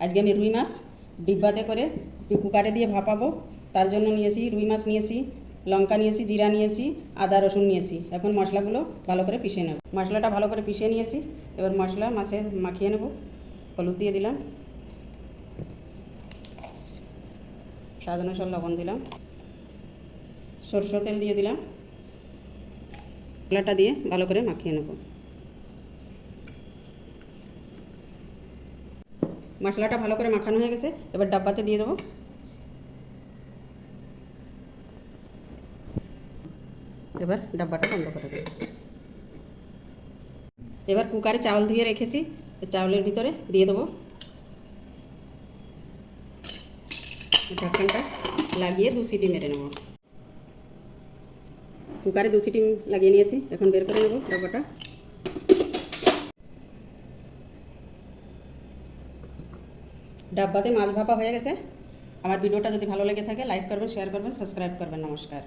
আজকে আমি রুই মাছ ডিব্বাতে করে কুকারে দিয়ে ভাপাবো। তার জন্য নিয়েছি রুই মাছ নিয়েছি, লঙ্কা নিয়েছি, জিরা নিয়েছি, আদা রসুন নিয়েছি। এখন মশলাগুলো ভালো করে পিষে নেব। মশলাটা ভালো করে পিষে নিয়েছি। এবার মশলা মাছে মাখিয়ে নেব। হলুদ দিয়ে দিলাম, স্বাদ অনুসারে লবণ দিলাম, সরষের তেল দিয়ে দিলাম। মশলাটা দিয়ে ভালো করে মাখিয়ে নেব। মশলাটা ভালো করে মাখানো হয়ে গেছে, এবার ডাব্বাতে দিয়ে দেবো। এবার ডাব্বাটা বন্ধ করে দেবো। এবার কুকারে চাউল ধুয়ে রেখেছি, চাউলের ভিতরে দিয়ে দেবো। ঢাকনটা লাগিয়ে 2 সিটি মেরে নেব। কুকারে 2 সিটি লাগিয়ে নিয়েছি, এখন বের করে নেব ডাব্বাটা। ডাব্বাতে মাছ ভাপা হয়ে গেছে। আমার ভিডিওটা যদি ভালো লেগে থাকে লাইক করবেন, শেয়ার করবেন, সাবস্ক্রাইব করবেন। নমস্কার।